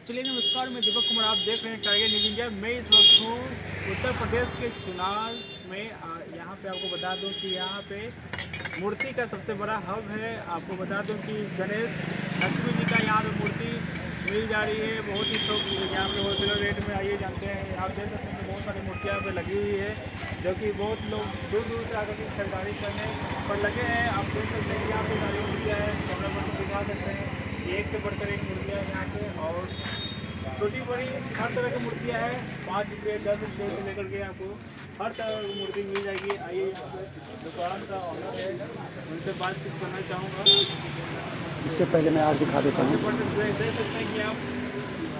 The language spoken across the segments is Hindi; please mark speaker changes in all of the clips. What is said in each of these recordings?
Speaker 1: चलिए नमस्कार, मैं दीपक कुमार। आप देख रहे हैं टाइगर न्यूज़ इंडिया। मैं इस वक्त हूँ उत्तर प्रदेश के चुनाव में। यहाँ पे आपको बता दूँ कि यहाँ पे मूर्ति का सबसे बड़ा हब है। आपको बता दूँ कि गणेश लक्ष्मी जी का यहाँ पे मूर्ति मिल जा रही है बहुत ही थोक यहाँ पे होलसेलर रेट में। आइए जानते हैं। आप देख सकते हैं कि बहुत सारी मूर्तियाँ यहाँ पे लगी हुई है, जो कि बहुत लोग दूर दूर से आकर के खरीदारी करने पर लगे हैं। आप देख सकते हैं कि यहाँ पे सारी मूर्तियाँ हैं, कैमरा पर दिखा सकते हैं। एक से बढ़कर एक मूर्तियाँ हैं यहाँ पे, और छोटी बड़ी हर तरह की मूर्तियाँ हैं। 5 रुपये 10 रुपये से लेकर के आपको हर तरह की मूर्ति मिल जाएगी। आइए यहाँ पे दुकान का ऑनर है, उनसे बातचीत करना चाहूँगा।
Speaker 2: इससे पहले मैं आज दिखा देता हूँ।
Speaker 1: देख सकते हैं कि आप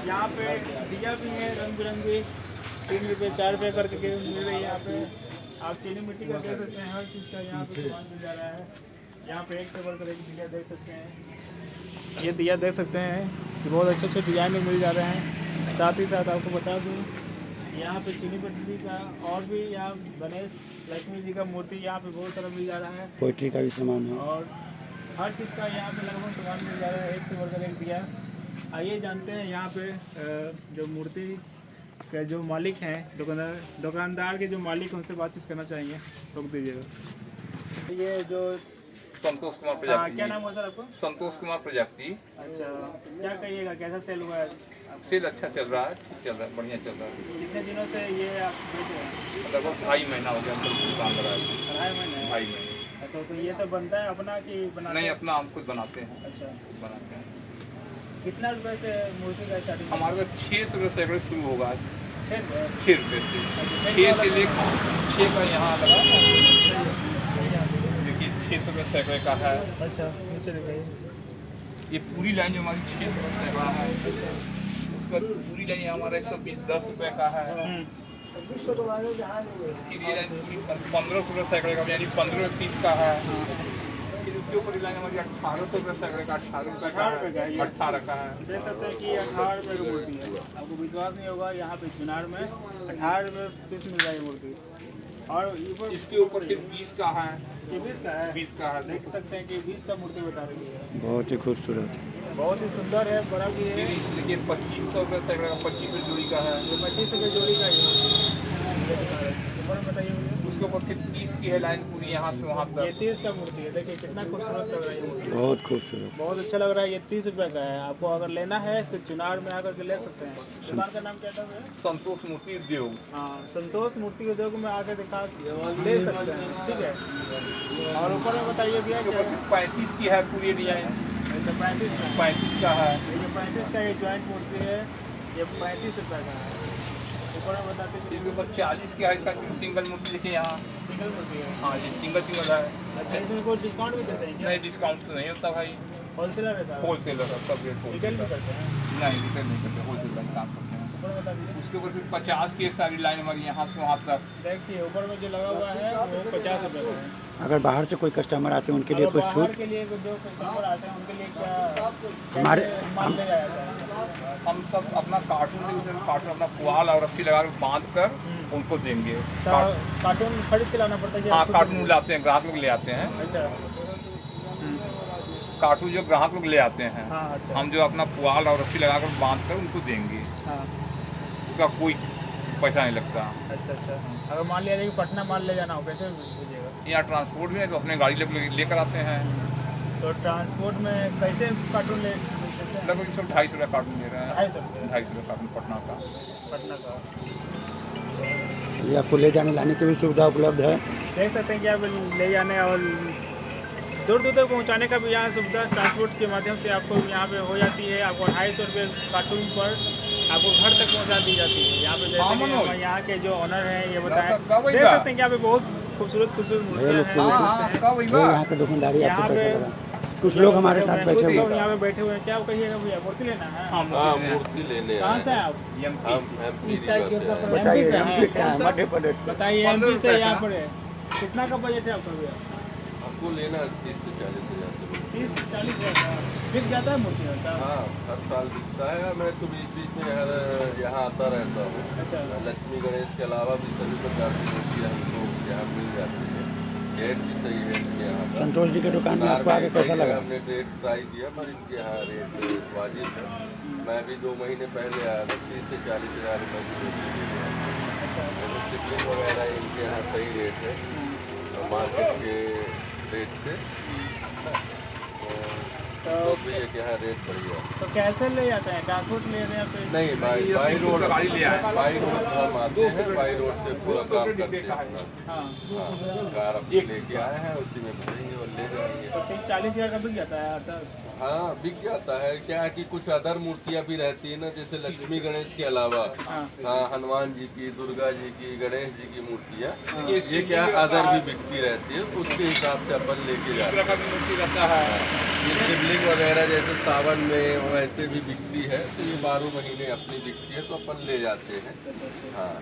Speaker 1: यहाँ पे दिया भी है रंग बिरंगी। 3 रुपये 4 रुपये करके मिल रही है यहाँ पे। आप चीनी मिट्टी का देख सकते हैं, हर चीज़ का यहाँ पे सामान मिल जा रहा है। यहाँ पे एक से बढ़कर एक दिया देख सकते हैं। ये दिया देख सकते हैं कि बहुत अच्छे अच्छे डिजाइन में मिल जा रहे हैं। साथ ही साथ आपको बता दूँ यहाँ पे चीनी मिट्टी का और भी यहाँ गणेश लक्ष्मी जी का मूर्ति यहाँ पे बहुत सारा मिल जा रहा है।
Speaker 2: पोइट्री का भी सामान है
Speaker 1: और हर चीज़ का यहाँ पे लगभग सामान मिल जा रहा है, एक से बढ़कर एक दिया। आइए जानते हैं यहाँ पे जो मूर्ति के जो मालिक हैं, दुकानदार के जो मालिक हैं, उनसे बातचीत करना चाहेंगे। रोक दीजिएगा। ये जो
Speaker 3: संतोष कुमार प्रजापति।
Speaker 1: क्या नाम हुआ सर आपको?
Speaker 3: संतोष कुमार प्रजापति।
Speaker 1: अच्छा, क्या कहिएगा, कैसा सेल हुआ है?
Speaker 3: सेल अच्छा चल रहा है, ठीक चल रहा है, बढ़िया चल रहा है।
Speaker 1: कितने दिनों से ये आप बेच रहे हैं?
Speaker 3: लगभग 2.5 महीना हो गया हम लोग दुकान लगाए।
Speaker 1: 2.5 महीने?
Speaker 3: 2.5 महीने।
Speaker 1: तो ये सब बनता है अपना कि बनाते
Speaker 3: नहीं,
Speaker 1: हैं?
Speaker 3: अपना हम खुद बनाते हैं।
Speaker 1: अच्छा,
Speaker 3: बनाते हैं।
Speaker 1: कितना रुपए से मूर्ति का स्टार्टिंग?
Speaker 3: हमारे पास 6 रुपये सैकड़े शुरू होगा।
Speaker 1: 6 रुपये?
Speaker 3: 6 रुपये से 6 से लेकर 6 का यहाँ लगा देखिए, 6 रुपये सैकड़े का है।
Speaker 1: अच्छा, नीचे दिखाइए।
Speaker 3: ये पूरी लाइन जो हमारी 6 रुपये सैकड़ा है, उसका पूरी लाइन हमारा 120 10 रुपये का है। फिर ये लाइन पूरी 1500 रुपये सैकड़े का, यानी 15 पीस का है। फिर उसके ऊपर लाइन हमारी 1800 रुपये सैकड़े का, 18 रुपये का है, 18 का है।
Speaker 1: देख सकते हैं कि ये 18 रुपये की मूर्ति है। आपको विश्वास नहीं होगा, यहाँ पे चुनार में 18 रुपये पीस मिल रहा है मूर्ति। और
Speaker 3: इसके ऊपर फिर 20 का है।
Speaker 1: ये 20 का है?
Speaker 3: 20 का है।
Speaker 1: देख सकते हैं कि 20 का मूर्ति बता रही है।
Speaker 2: बहुत ही खूबसूरत,
Speaker 1: बहुत ही सुंदर है, बड़ा भी है।
Speaker 3: देखिए 2500 रुपये सैकड़े का, 25 रुपये जोड़ी का है।
Speaker 1: ये 25 रुपये जोड़ी का ही है। ऊपर बताइए मुझे।
Speaker 3: उसके ऊपर फिर 30 की है लाइन पूरी, यहाँ से वहाँ
Speaker 1: ये
Speaker 3: तक।
Speaker 1: 30 का मूर्ति है। देखिए कितना खूबसूरत लग रहा है ये मूर्ति।
Speaker 2: बहुत खूबसूरत।
Speaker 1: बहुत अच्छा लग रहा है। ये 30 रुपये का है। आपको अगर लेना है तो चुनार में आकर के ले सकते हैं। दुकान का नाम क्या था भैया?
Speaker 3: संतोष मूर्ति उद्योग।
Speaker 1: हाँ, संतोष मूर्ति उद्योग में आके दिखा ले सकते हैं, ठीक है। और ऊपर में बताइए भैया
Speaker 3: उसके
Speaker 1: क्या
Speaker 3: ऊपर फिर 35 की है पूरी डिजाइन।
Speaker 1: अच्छा, 35 का?
Speaker 3: 35 का है।
Speaker 1: ये जो 35 का ये ज्वाइंट मूर्ति है, ये 35 रुपये का है। ऊपर में बताते हैं
Speaker 3: इसके ऊपर 40 की है। इसका सिंगल मूर्ति देखिए यहाँ।
Speaker 1: सिंगल मूर्ति है।
Speaker 3: हाँ, ये सिंगल है।
Speaker 1: अच्छा, इसमें कोई डिस्काउंट भी देते हैं क्या?
Speaker 3: नहीं, डिस्काउंट तो नहीं होता भाई।
Speaker 1: होलसेलर रहता है?
Speaker 3: होलसेलर है, सब रेट
Speaker 1: रिटेल भी
Speaker 3: होलसेलर।
Speaker 1: करते हैं?
Speaker 3: नहीं, रिटेल नहीं करते, होलसेलर का काम करते हैं।
Speaker 1: ऊपर में बता दीजिए।
Speaker 3: उसके ऊपर फिर 50 की सारी लाइन हमारी यहाँ से वहाँ तक।
Speaker 1: देखिए ऊपर में जो लगा हुआ है वो 50 रुपये का है।
Speaker 2: अगर बाहर से कोई कस्टमर आते हैं उनके लिए कुछ
Speaker 1: बाहर
Speaker 2: छूट?
Speaker 1: के लिए जो कस्टमर आते हैं उनके लिए क्या
Speaker 2: हमारे
Speaker 1: माल ले जाया जाता है?
Speaker 3: हम सब अपना कार्टून अपना पुआल और रस्सी लगा कर बांध कर उनको देंगे।
Speaker 1: कार्टून खरीद के लाना पड़ता है?
Speaker 3: हाँ, कार्टून लाते हैं, ग्राहक लोग ले आते हैं।
Speaker 1: अच्छा,
Speaker 3: कार्टून जो ग्राहक लोग ले आते हैं,
Speaker 1: हाँ। अच्छा,
Speaker 3: हम जो अपना पुआल और रस्सी लगा कर बांध कर उनको देंगे।
Speaker 1: हाँ।
Speaker 3: उसका कोई पैसा नहीं लगता।
Speaker 1: अच्छा। अगर मान लिया कि पटना माल ले जाना हो, कैसे भेजिएगा?
Speaker 3: यहाँ ट्रांसपोर्ट में है तो अपने गाड़ी लेकर आते हैं।
Speaker 1: तो ट्रांसपोर्ट में कैसे कार्टून ले सकते हैं?
Speaker 3: लगभग सब 250 रुपये कार्टून ले रहे हैं।
Speaker 1: 250 रुपये
Speaker 3: 250 रुपये कार्टून पटना का।
Speaker 1: पटना का।
Speaker 2: ये आपको ले जाने लाने की भी सुविधा उपलब्ध है।
Speaker 1: देख सकते हैं कि आप ले जाने और दूर दूर तक पहुंचाने का भी यहाँ सुविधा ट्रांसपोर्ट के माध्यम से आपको यहाँ पे हो जाती है। आपको 250 रुपये कार्टून पर आपको घर तक पहुँचा दी जाती है। यहाँ पे जैसे कि यहाँ के जो ऑनर हैं ये बताएं, देख सकते हैं कि यहाँ पे बहुत खूबसूरत मूर्तियाँ हैं।
Speaker 2: यहाँ के दुकानदारी आपको कैसा लगा? कुछ लोग हमारे साथ बैठे हुए हैं।
Speaker 1: यहाँ पे बैठे हुए हैं। क्या कहिएगा भैया, मूर्ति लेना है?
Speaker 3: हाँ,
Speaker 4: मूर्ति लेने
Speaker 1: कहाँ से हैं आप?
Speaker 4: MP
Speaker 2: बताइए MP से हैं, मध्य प्रदेश से।
Speaker 1: बताइए, MP से यहाँ पर है। कितना का बजट है आपका भैया?
Speaker 4: आपको लेना 30 से 40 हज़ार।
Speaker 1: 30-40 हज़ार बिक जाता है मूर्ति?
Speaker 4: हाँ, हर साल बिकता है। मैं तो बीच में यहाँ आता रहता हूँ।
Speaker 1: अच्छा।
Speaker 4: लक्ष्मी गणेश के अलावा भी सभी प्रकार की मूर्तियाँ हमको यहाँ मिल जाती है। रेट भी सही है इनके यहाँ पर।
Speaker 2: संतोष जी की दुकान में आपको आगे कैसा लगा?
Speaker 4: हमने रेट ट्राई किया पर इनके यहाँ रेट वाजिब है। मैं भी 2 महीने पहले आया था, 30 से 40 हज़ार रुपये की धोती ले गया। सिपलिंग वगैरह इनके यहाँ सही रेट है मार्केट के रेट से। तो भी है कि यहाँ रेट बढ़िया।
Speaker 1: तो कैसे ले जाते हैं, ट्रांसपोर्ट ले रहे हैं फिर?
Speaker 4: नहीं बाई रोड
Speaker 3: गाड़ी ले आए।
Speaker 4: बाई रोड हम आते हैं, बाई रोड से पूरा काम करते हैं अपना।
Speaker 1: हाँ,
Speaker 4: हाँ, कार अपनी लेके आए हैं, उसी में भरेंगे और ले जाएंगे।
Speaker 1: तो 30-40 हज़ार का बिक जाता है सर?
Speaker 4: हाँ बिक जाता है। क्या है कि कुछ अदर मूर्तियाँ भी रहती है ना, जैसे लक्ष्मी गणेश के अलावा हाँ हनुमान जी की, दुर्गा जी की, गणेश जी की मूर्तियाँ ये क्या है अदर भी बिकती रहती है, तो उसके हिसाब से अपन लेके जाते हैं।
Speaker 3: का भी मूर्ति रहता है।
Speaker 4: ये शिवलिंग वगैरह जैसे सावन में वैसे भी बिकती है, तो ये 12 महीने अपनी बिकती है तो अपन ले जाते हैं। हाँ